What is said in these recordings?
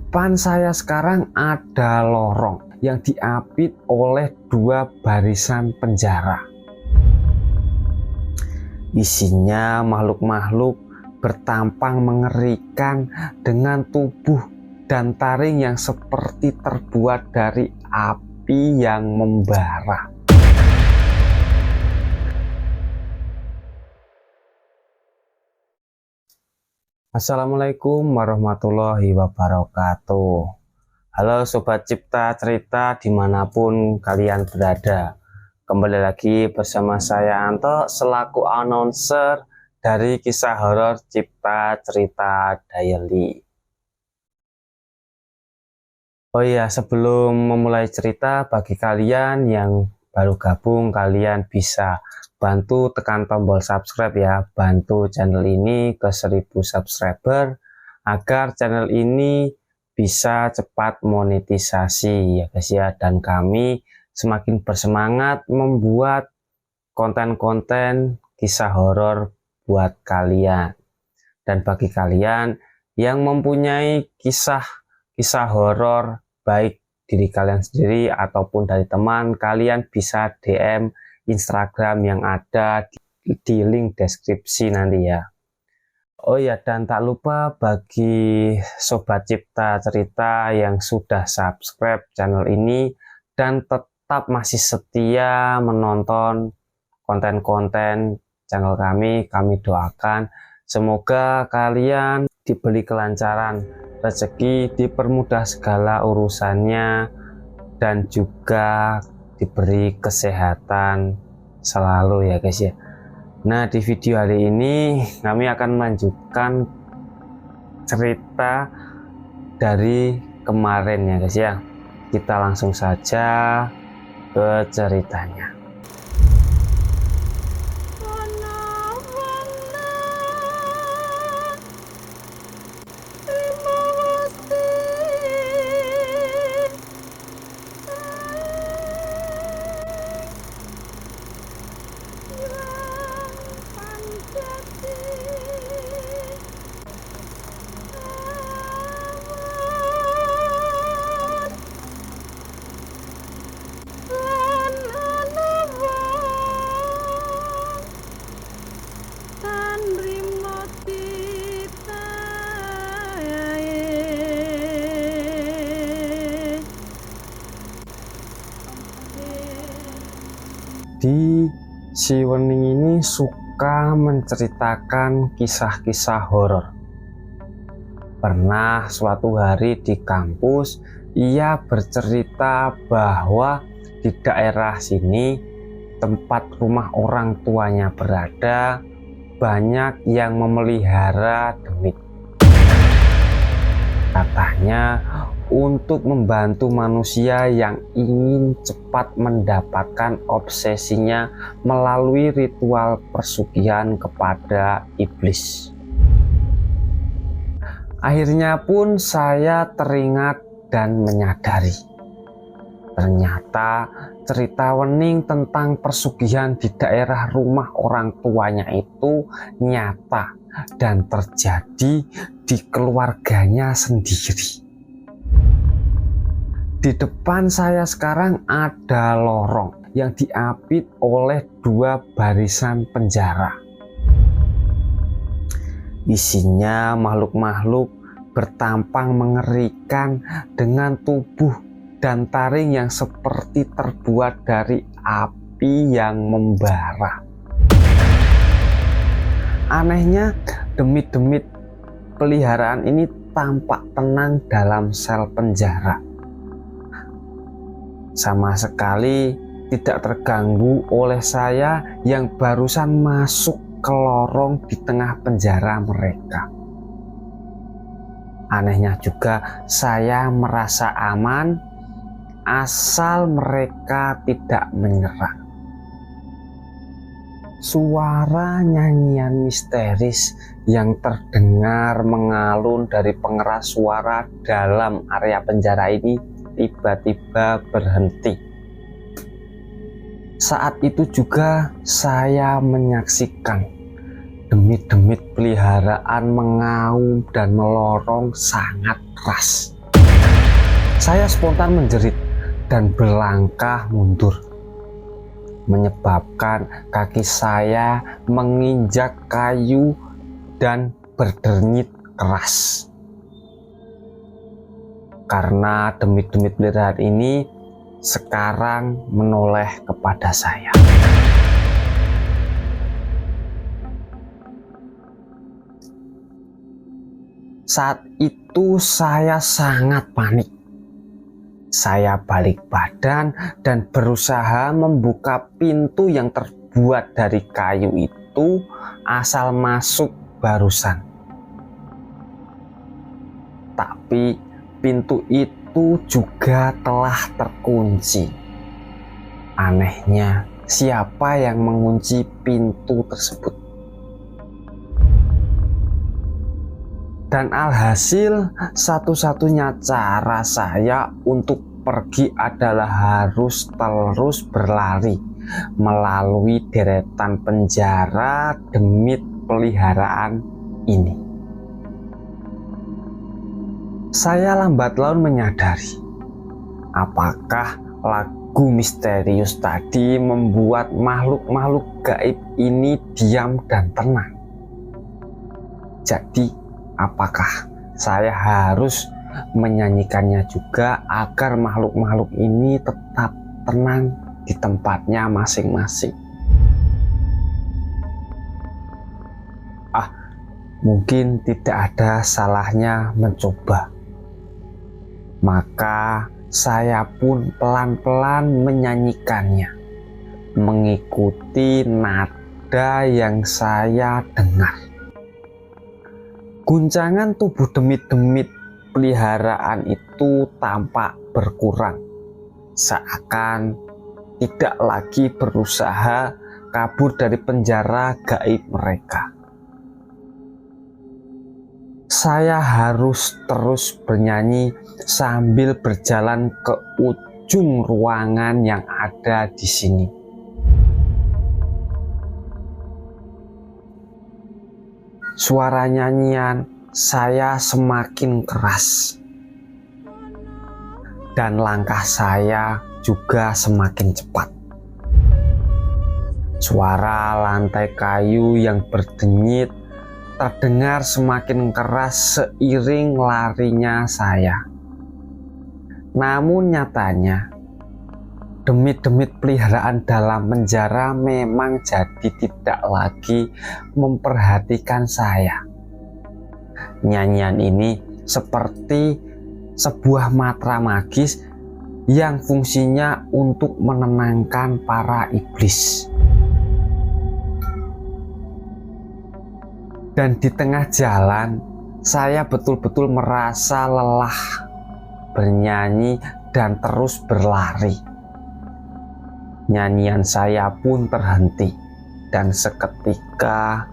depan saya sekarang ada lorong yang diapit oleh dua barisan penjara. Isinya makhluk-makhluk bertampang mengerikan dengan tubuh dan taring yang seperti terbuat dari api yang membara. Assalamualaikum warahmatullahi wabarakatuh. Halo Sobat Cipta Cerita dimanapun kalian berada. Kembali lagi bersama saya Anto selaku announcer dari kisah horor Cipta Cerita Daily. Oh iya, sebelum memulai cerita, bagi kalian yang baru gabung, kalian bisa bantu tekan tombol subscribe ya, bantu channel ini ke 1000 subscriber agar channel ini bisa cepat monetisasi ya guys ya, dan kami semakin bersemangat membuat konten-konten kisah horor buat kalian. Dan bagi kalian yang mempunyai kisah horor baik diri kalian sendiri ataupun dari teman, kalian bisa DM Instagram yang ada di link deskripsi nanti ya. Oh ya, dan tak lupa bagi Sobat Cipta Cerita yang sudah subscribe channel ini dan tetap masih setia menonton konten-konten channel kami doakan semoga kalian diberi kelancaran rezeki, dipermudah segala urusannya, dan juga diberi kesehatan selalu ya guys ya. Nah, di video hari ini kami akan melanjutkan cerita dari kemarin ya guys ya. Kita langsung saja ke ceritanya. Di si Wening ini suka menceritakan kisah-kisah horor. Pernah suatu hari di kampus ia bercerita bahwa di daerah sini tempat rumah orang tuanya berada banyak yang memelihara demit. Katanya untuk membantu manusia yang ingin cepat mendapatkan obsesinya melalui ritual persugihan kepada iblis. Akhirnya pun saya teringat dan menyadari, ternyata cerita Wening tentang persugihan di daerah rumah orang tuanya itu nyata dan terjadi di keluarganya sendiri. Di depan saya sekarang ada lorong yang diapit oleh dua barisan penjara. Isinya makhluk-makhluk bertampang mengerikan dengan tubuh dan taring yang seperti terbuat dari api yang membara. Anehnya, demit-demit peliharaan ini tampak tenang dalam sel penjara. Sama sekali tidak terganggu oleh saya yang barusan masuk ke lorong di tengah penjara mereka. Anehnya juga saya merasa aman asal mereka tidak menyerang. Suara nyanyian misteris yang terdengar mengalun dari pengeras suara dalam area penjara ini tiba-tiba berhenti. Saat itu juga saya menyaksikan demit-demit peliharaan mengaum dan melorong sangat keras. Saya spontan menjerit dan berlangkah mundur, menyebabkan kaki saya menginjak kayu dan berdernit keras. Karena demit-demit peliharaan ini sekarang menoleh kepada saya. Saat itu saya sangat panik. Saya balik badan dan berusaha membuka pintu yang terbuat dari kayu itu asal masuk barusan. Tapi pintu itu juga telah terkunci. Anehnya, siapa yang mengunci pintu tersebut? Dan alhasil, satu-satunya cara saya untuk pergi adalah harus terus berlari melalui deretan penjara demit peliharaan ini. Saya lambat laun menyadari apakah lagu misterius tadi membuat makhluk-makhluk gaib ini diam dan tenang. Jadi, apakah saya harus menyanyikannya juga agar makhluk-makhluk ini tetap tenang di tempatnya masing-masing? Mungkin tidak ada salahnya mencoba. Maka saya pun pelan-pelan menyanyikannya, mengikuti nada yang saya dengar. Guncangan tubuh demit-demit peliharaan itu tampak berkurang, seakan tidak lagi berusaha kabur dari penjara gaib mereka. Saya harus terus bernyanyi sambil berjalan ke ujung ruangan yang ada di sini. Suara nyanyian saya semakin keras dan langkah saya juga semakin cepat. Suara lantai kayu yang berdenyit terdengar semakin keras seiring larinya saya. Namun nyatanya, demit-demit peliharaan dalam penjara memang jadi tidak lagi memperhatikan saya. Nyanyian ini seperti sebuah mantra magis yang fungsinya untuk menenangkan para iblis. Dan di tengah jalan, saya betul-betul merasa lelah bernyanyi dan terus berlari. Nyanyian saya pun terhenti, dan seketika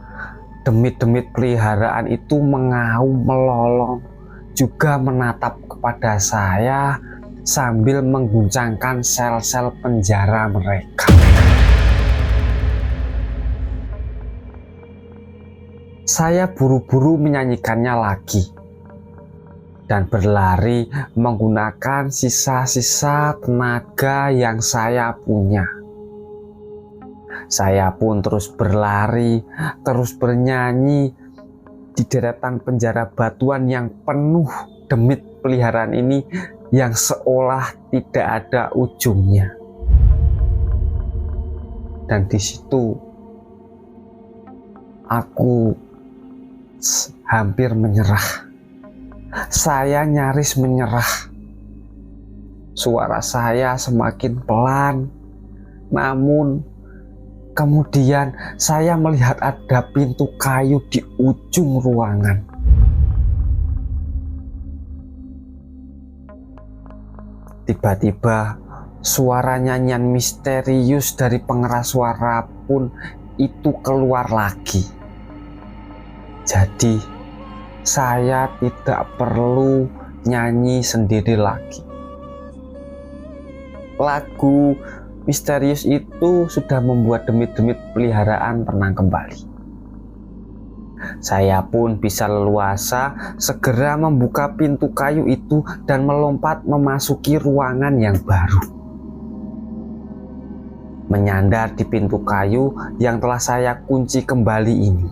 demit-demit peliharaan itu mengaum melolong, juga menatap kepada saya sambil mengguncangkan sel-sel penjara mereka. Saya buru-buru menyanyikannya lagi dan berlari menggunakan sisa-sisa tenaga yang saya punya. Saya pun terus berlari, terus bernyanyi di deretan penjara batuan yang penuh demit peliharaan ini yang seolah tidak ada ujungnya. Dan di situ aku hampir menyerah. Saya nyaris menyerah. Suara saya semakin pelan, namun kemudian saya melihat ada pintu kayu di ujung ruangan. Tiba-tiba suara nyanyian misterius dari pengeras suara pun itu keluar lagi. Jadi saya tidak perlu nyanyi sendiri lagi. Lagu misterius itu sudah membuat demit-demit peliharaan tenang kembali. Saya pun bisa leluasa segera membuka pintu kayu itu dan melompat memasuki ruangan yang baru. Menyandar di pintu kayu yang telah saya kunci kembali ini,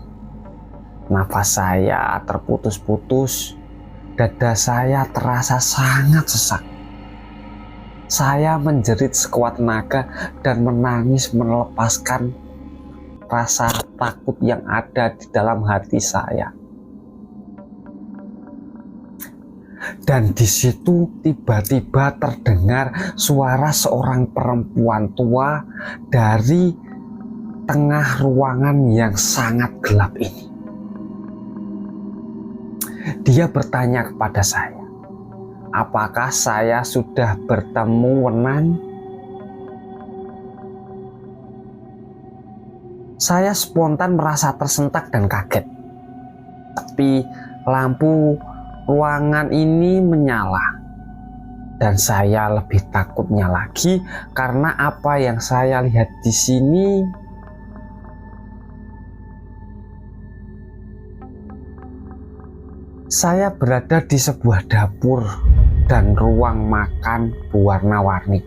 nafas saya terputus-putus, dada saya terasa sangat sesak. Saya menjerit sekuat tenaga dan menangis melepaskan rasa takut yang ada di dalam hati saya. Dan di situ tiba-tiba terdengar suara seorang perempuan tua dari tengah ruangan yang sangat gelap ini. Dia bertanya kepada saya, apakah saya sudah bertemu Wenan? Saya spontan merasa tersentak dan kaget. Tapi lampu ruangan ini menyala. Dan saya lebih takutnya lagi karena apa yang saya lihat di sini saya berada di sebuah dapur dan ruang makan berwarna-warni.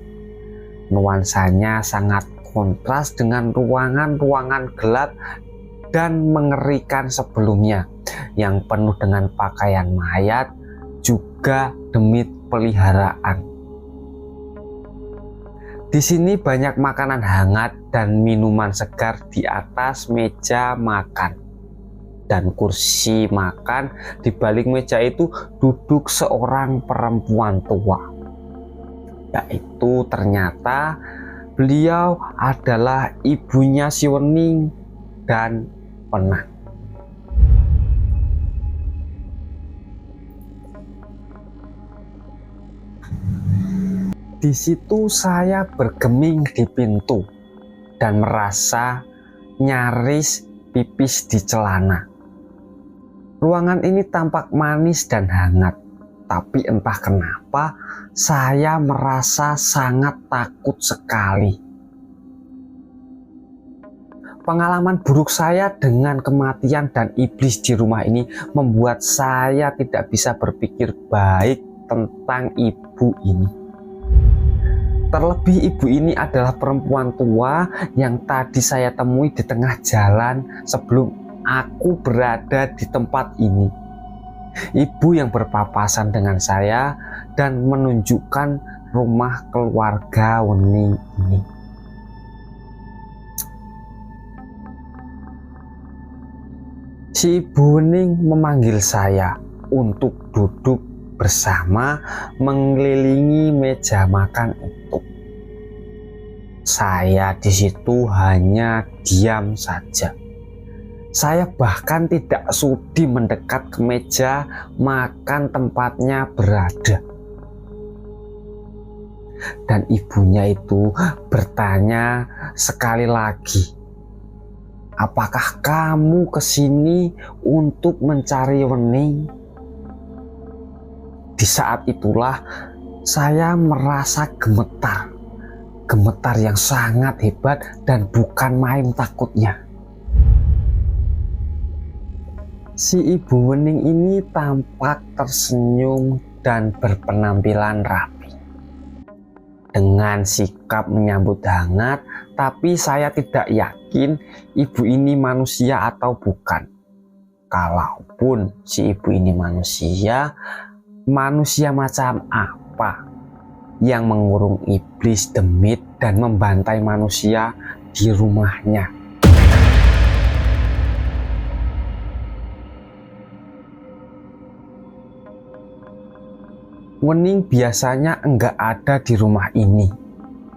Nuansanya sangat kontras dengan ruangan-ruangan gelap dan mengerikan sebelumnya yang penuh dengan pakaian mayat juga demit peliharaan. Di sini banyak makanan hangat dan minuman segar di atas meja makan. Dan kursi makan di balik meja itu duduk seorang perempuan tua. Yaitu ternyata beliau adalah ibunya si Wening dan Wenan. Di situ saya bergeming di pintu dan merasa nyaris pipis di celana. Ruangan ini tampak manis dan hangat, tapi entah kenapa saya merasa sangat takut sekali. Pengalaman buruk saya dengan kematian dan iblis di rumah ini membuat saya tidak bisa berpikir baik tentang ibu ini. Terlebih ibu ini adalah perempuan tua yang tadi saya temui di tengah jalan sebelum aku berada di tempat ini. Ibu yang berpapasan dengan saya dan menunjukkan rumah keluarga Wening ini. Si ibu Wening memanggil saya untuk duduk bersama mengelilingi meja makan itu. Saya di situ hanya diam saja. Saya bahkan tidak sudi mendekat ke meja makan tempatnya berada. Dan ibunya itu bertanya sekali lagi, apakah kamu kesini untuk mencari Wening? Di saat itulah saya merasa gemetar. Gemetar yang sangat hebat dan bukan main takutnya. Si ibu Wening ini tampak tersenyum dan berpenampilan rapi. Dengan sikap menyambut hangat, tapi saya tidak yakin ibu ini manusia atau bukan. Kalaupun si ibu ini manusia macam apa yang mengurung iblis demit dan membantai manusia di rumahnya? Wening biasanya enggak ada di rumah ini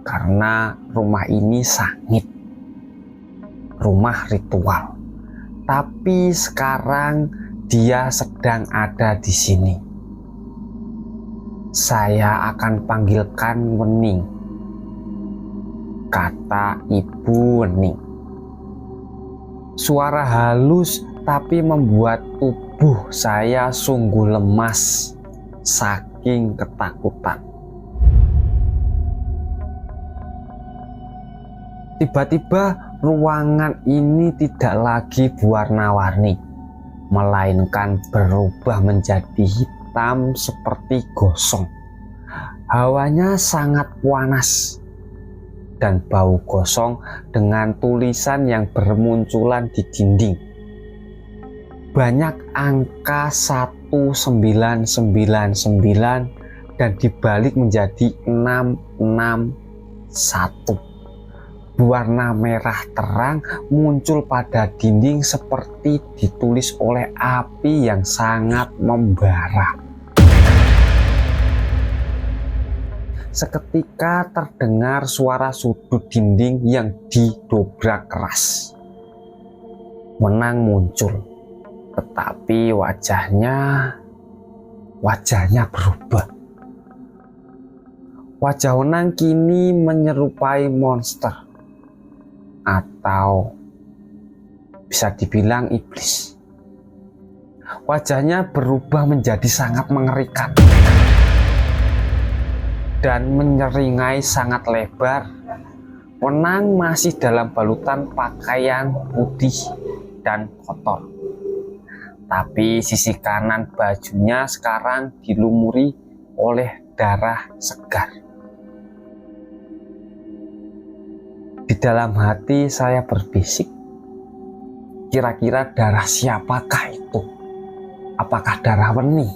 karena rumah ini sangit, rumah ritual. Tapi sekarang dia sedang ada di sini. Saya akan panggilkan Wening, kata ibu Wening. Suara halus tapi membuat tubuh saya sungguh lemas saking ketakutan. Tiba-tiba ruangan ini tidak lagi berwarna-warni, melainkan berubah menjadi hitam seperti gosong. Hawanya sangat panas dan bau gosong dengan tulisan yang bermunculan di dinding. Banyak angka 1999 dan dibalik menjadi 661. Warna merah terang muncul pada dinding seperti ditulis oleh api yang sangat membara. Seketika terdengar suara sudut dinding yang didobrak keras. Wenang muncul, tetapi wajahnya berubah. Wajah Wenang kini menyerupai monster, atau bisa dibilang iblis. Wajahnya berubah menjadi sangat mengerikan dan menyeringai sangat lebar. Wenang masih dalam balutan pakaian putih dan kotor, tapi sisi kanan bajunya sekarang dilumuri oleh darah segar. Di dalam hati saya berbisik, kira-kira darah siapakah itu? Apakah darah Wening?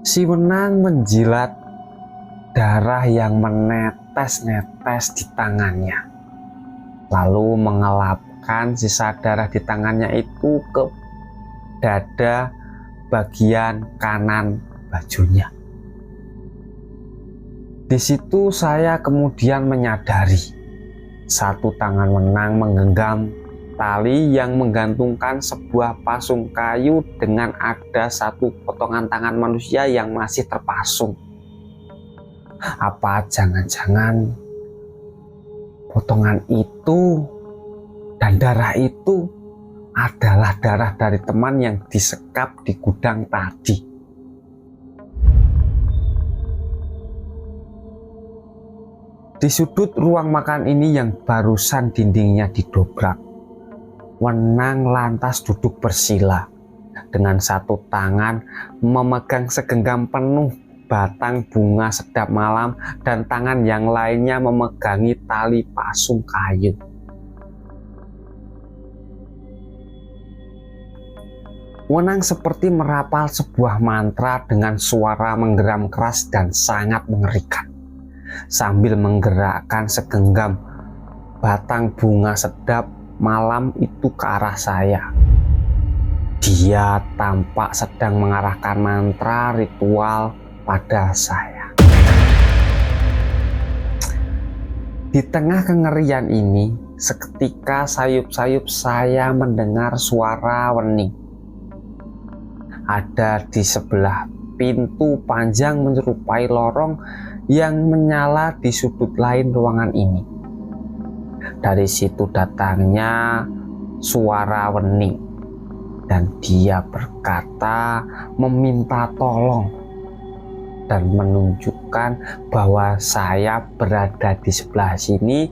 Si Wenang menjilat darah yang menetes-netes di tangannya, lalu mengelapkan sisa darah di tangannya itu ke dada bagian kanan bajunya. Di situ saya kemudian menyadari satu tangan Wenang menggenggam tali yang menggantungkan sebuah pasung kayu dengan ada satu potongan tangan manusia yang masih terpasung. Apa jangan-jangan potongan itu dan darah itu adalah darah dari teman yang disekap di gudang tadi? Di sudut ruang makan ini yang barusan dindingnya didobrak, Wenang lantas duduk bersila dengan satu tangan memegang segenggam penuh batang bunga sedap malam dan tangan yang lainnya memegangi tali pasung kayu. Wenang seperti merapal sebuah mantra dengan suara menggeram keras dan sangat mengerikan, sambil menggerakkan segenggam batang bunga sedap malam itu ke arah saya. Dia tampak sedang mengarahkan mantra ritual pada saya. Di tengah kengerian ini, seketika sayup-sayup saya mendengar suara Wening. Ada di sebelah pintu panjang menyerupai lorong yang menyala di sudut lain ruangan ini. Dari situ datangnya suara Wening, dan dia berkata meminta tolong dan menunjukkan bahwa saya berada di sebelah sini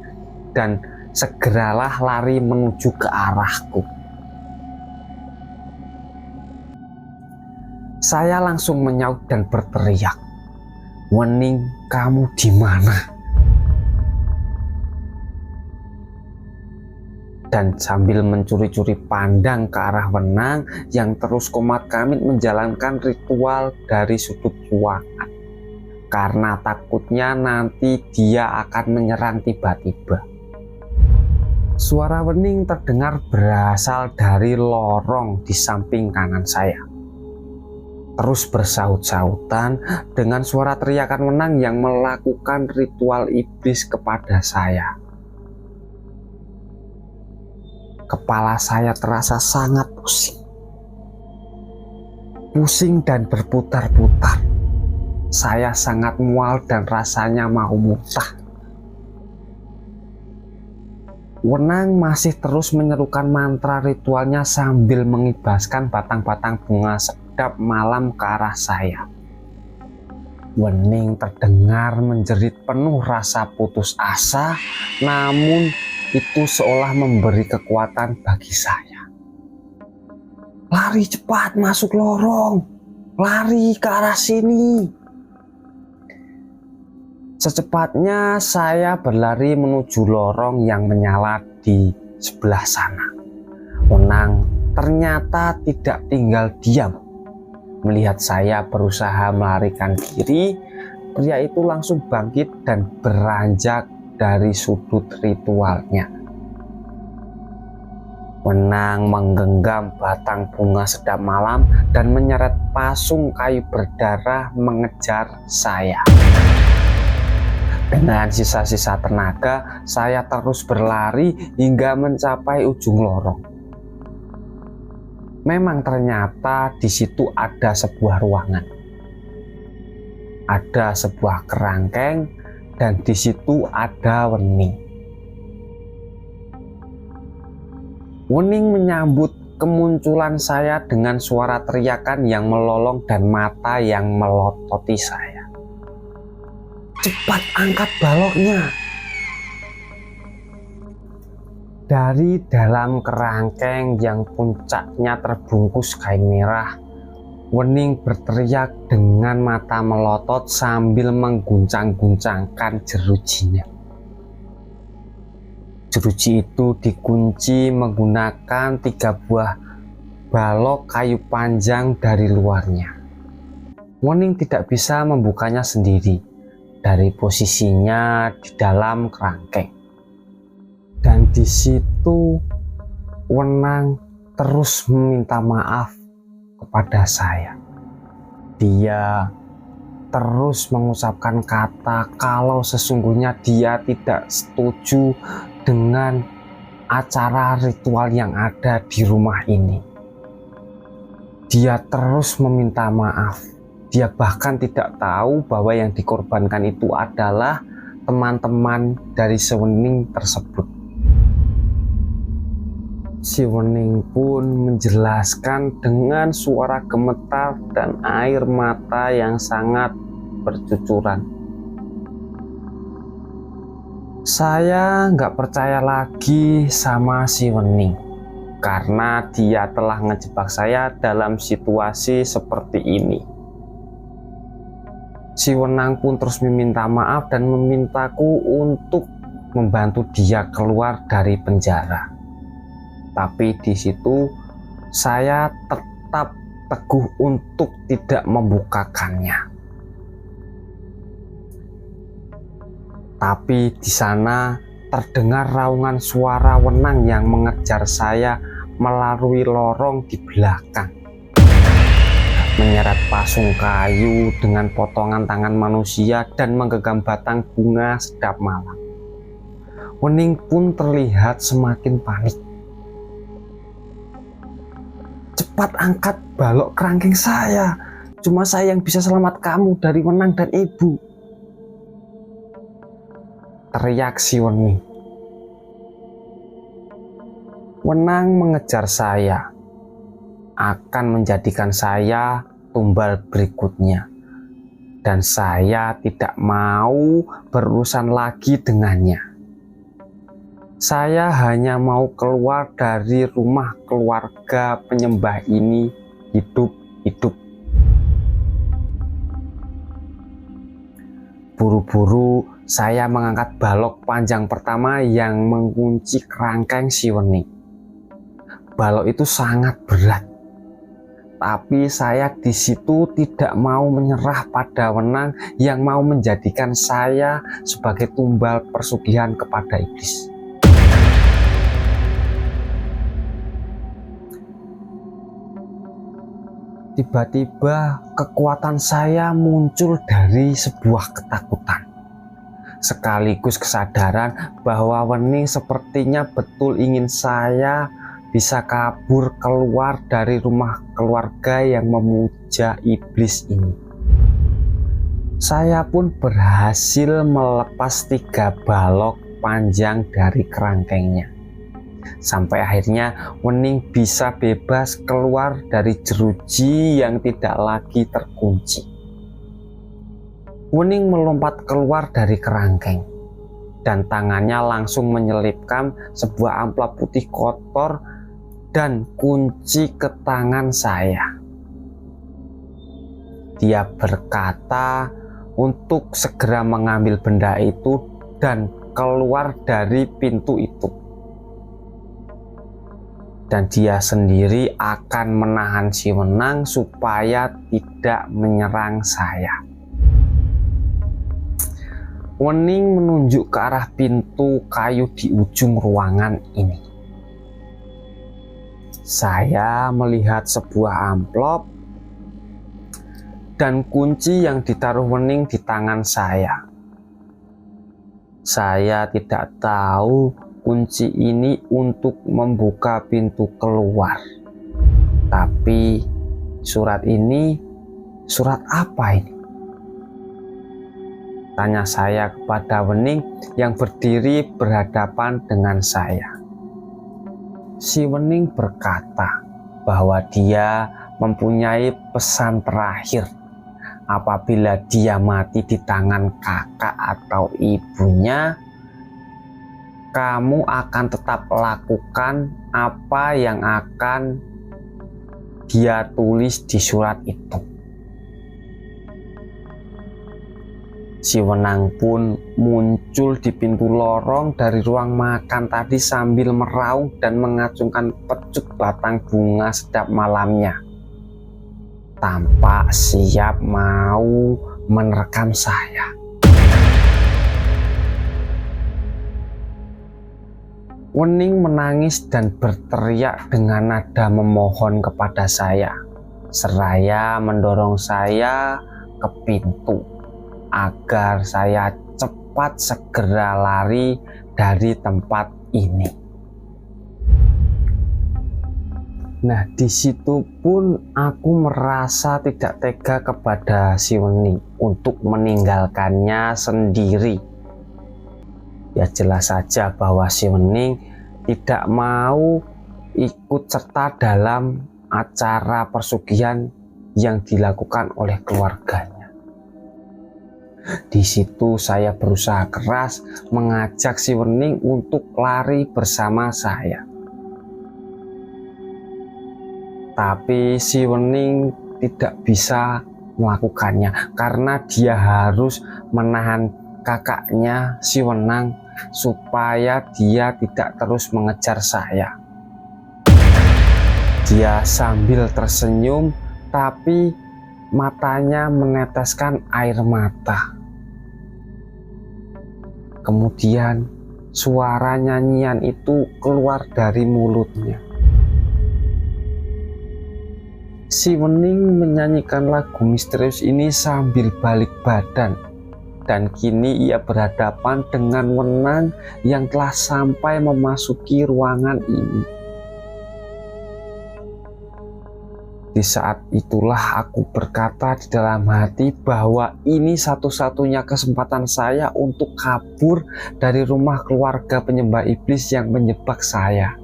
dan segeralah lari menuju ke arahku. Saya langsung menyaut dan berteriak, "Wening, kamu di mana?" Dan sambil mencuri-curi pandang ke arah Wenang yang terus komat-kamit menjalankan ritual dari sudut ruangan, karena takutnya nanti dia akan menyerang tiba-tiba. Suara Wening terdengar berasal dari lorong di samping kanan saya, terus bersaut-sautan dengan suara teriakan Wenang yang melakukan ritual iblis kepada saya. Kepala saya terasa sangat pusing dan berputar-putar. Saya sangat mual dan rasanya mau muntah. Wenang masih terus menyerukan mantra ritualnya sambil mengibaskan batang-batang bunga sedap malam ke arah saya. Wening terdengar menjerit penuh rasa putus asa, namun itu seolah memberi kekuatan bagi saya. Lari cepat, masuk lorong, lari ke arah sini. Secepatnya saya berlari menuju lorong yang menyala di sebelah sana. Wenang ternyata tidak tinggal diam. Melihat saya berusaha melarikan diri, pria itu langsung bangkit dan beranjak dari sudut ritualnya. Wenang menggenggam batang bunga sedap malam dan menyeret pasung kayu berdarah mengejar saya. Dengan sisa-sisa tenaga, saya terus berlari hingga mencapai ujung lorong. Memang ternyata di situ ada sebuah ruangan. Ada sebuah kerangkeng dan di situ ada Wening. Wening menyambut kemunculan saya dengan suara teriakan yang melolong dan mata yang melototi saya. Cepat angkat baloknya. Dari dalam kerangkeng yang puncaknya terbungkus kain merah, Wening berteriak dengan mata melotot sambil mengguncang-guncangkan jerujinya. Jeruji itu dikunci menggunakan 3 buah balok kayu panjang dari luarnya. Wening tidak bisa membukanya sendiri dari posisinya di dalam kerangkeng. Dan di situ Wenang terus meminta maaf kepada saya. Dia terus mengucapkan kata kalau sesungguhnya dia tidak setuju dengan acara ritual yang ada di rumah ini. Dia terus meminta maaf. Dia bahkan tidak tahu bahwa yang dikorbankan itu adalah teman-teman dari si Wening tersebut. Si Wening pun menjelaskan dengan suara gemetar dan air mata yang sangat bercucuran. Saya nggak percaya lagi sama si Wening karena dia telah ngejebak saya dalam situasi seperti ini. Si Wenang pun terus meminta maaf dan memintaku untuk membantu dia keluar dari penjara. Tapi di situ saya tetap teguh untuk tidak membukakannya. Tapi di sana terdengar raungan suara Wenang yang mengejar saya melalui lorong di belakang. Menyeret pasung kayu dengan potongan tangan manusia dan menggenggam batang bunga sedap malam. Wening pun terlihat semakin panik. Cepat angkat balok kerangkeng saya. Cuma saya yang bisa selamat kamu dari Wenang dan ibu. Teriak si Wening. Wenang mengejar saya. Akan menjadikan saya tumbal berikutnya. Dan saya tidak mau berurusan lagi dengannya. Saya hanya mau keluar dari rumah keluarga penyembah ini hidup-hidup. Buru-buru saya mengangkat balok panjang pertama yang mengunci kerangkeng si Wening. Balok itu sangat berat. Tapi saya di situ tidak mau menyerah pada Wenang yang mau menjadikan saya sebagai tumbal persugihan kepada iblis. Tiba-tiba kekuatan saya muncul dari sebuah ketakutan. Sekaligus kesadaran bahwa Wening sepertinya betul ingin saya bisa kabur keluar dari rumah keluarga yang memuja iblis ini. Saya pun berhasil melepas 3 balok panjang dari kerangkengnya. Sampai akhirnya Wening bisa bebas keluar dari jeruji yang tidak lagi terkunci. Wening melompat keluar dari kerangkeng dan tangannya langsung menyelipkan sebuah amplop putih kotor dan kunci ke tangan saya. Dia berkata untuk segera mengambil benda itu dan keluar dari pintu itu. Dan dia sendiri akan menahan si Wenang supaya tidak menyerang saya. Wening menunjuk ke arah pintu kayu di ujung ruangan ini. Saya melihat sebuah amplop dan kunci yang ditaruh Wening di tangan saya. Saya tidak tahu kunci ini untuk membuka pintu keluar. Tapi surat ini, surat apa ini? Tanya saya kepada Wening yang berdiri berhadapan dengan saya. Si Wening berkata bahwa dia mempunyai pesan terakhir. Apabila dia mati di tangan kakak atau ibunya, kamu akan tetap lakukan apa yang akan dia tulis di surat itu. Si Wenang pun muncul di pintu lorong dari ruang makan tadi sambil meraung dan mengacungkan pecut batang bunga setiap malamnya. Tampak siap mau menerkam saya. Wening menangis dan berteriak dengan nada memohon kepada saya, seraya mendorong saya ke pintu agar saya cepat segera lari dari tempat ini. Nah, di situ pun aku merasa tidak tega kepada si Wening untuk meninggalkannya sendiri. Ya jelas saja bahwa si Wening tidak mau ikut serta dalam acara persugihan yang dilakukan oleh keluarganya. Di situ saya berusaha keras mengajak si Wening untuk lari bersama saya. Tapi si Wening tidak bisa melakukannya karena dia harus menahan kakaknya si Wenang supaya dia tidak terus mengejar saya. Dia sambil tersenyum tapi matanya meneteskan air mata. Kemudian suara nyanyian itu keluar dari mulutnya. Si Wening menyanyikan lagu misterius ini sambil balik badan, dan kini ia berhadapan dengan Wenang yang telah sampai memasuki ruangan ini. Di saat itulah aku berkata di dalam hati bahwa ini satu-satunya kesempatan saya untuk kabur dari rumah keluarga penyembah iblis yang menjebak saya.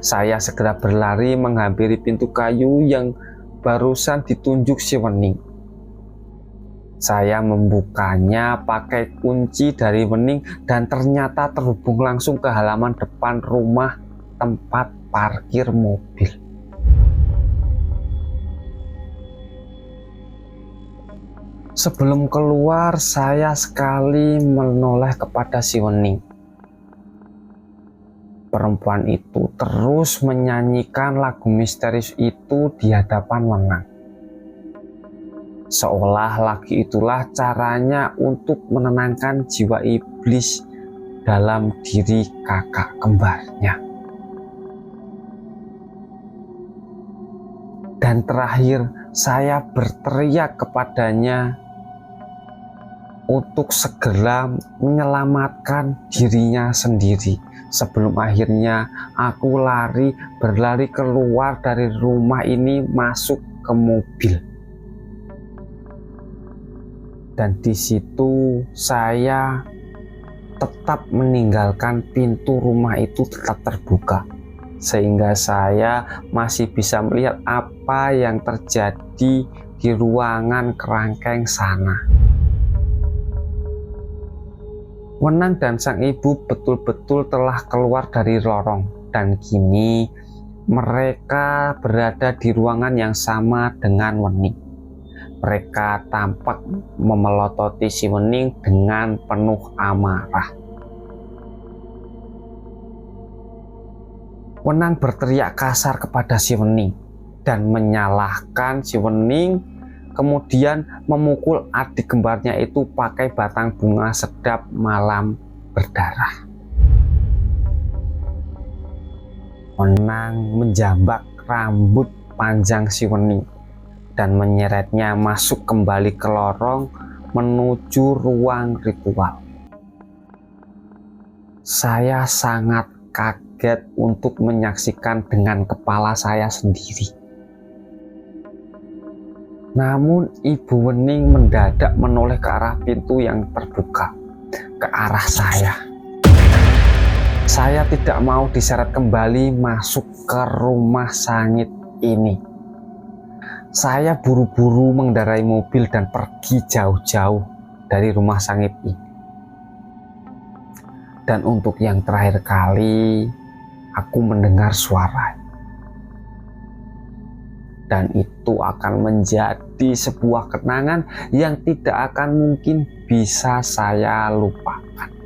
Saya segera berlari menghampiri pintu kayu yang barusan ditunjuk si Wening. Saya membukanya pakai kunci dari Wening dan ternyata terhubung langsung ke halaman depan rumah tempat parkir mobil. Sebelum keluar, saya sekali menoleh kepada si Wening. Perempuan itu terus menyanyikan lagu misterius itu di hadapan Wenang. Seolah lagi itulah caranya untuk menenangkan jiwa iblis dalam diri kakak kembarnya. Dan terakhir saya berteriak kepadanya untuk segera menyelamatkan dirinya sendiri. Sebelum akhirnya aku berlari keluar dari rumah ini masuk ke mobil. Dan di situ saya tetap meninggalkan pintu rumah itu tetap terbuka. Sehingga saya masih bisa melihat apa yang terjadi di ruangan kerangkeng sana. Wenang dan sang ibu betul-betul telah keluar dari lorong dan kini mereka berada di ruangan yang sama dengan Wening. Mereka tampak memelototi si Wening dengan penuh amarah. Wenang berteriak kasar kepada si Wening dan menyalahkan si Wening, kemudian memukul adik kembarnya itu pakai batang bunga sedap malam berdarah. Wenang menjambak rambut panjang si Wening dan menyeretnya masuk kembali ke lorong menuju ruang ritual. Saya sangat kaget untuk menyaksikan dengan kepala saya sendiri. Namun Ibu Wening mendadak menoleh ke arah pintu yang terbuka, ke arah saya. Saya tidak mau diseret kembali masuk ke rumah sangit ini. Saya buru-buru mengendarai mobil dan pergi jauh-jauh dari rumah sangit ini. Dan untuk yang terakhir kali, aku mendengar suara. Dan itu akan menjadi sebuah kenangan yang tidak akan mungkin bisa saya lupakan.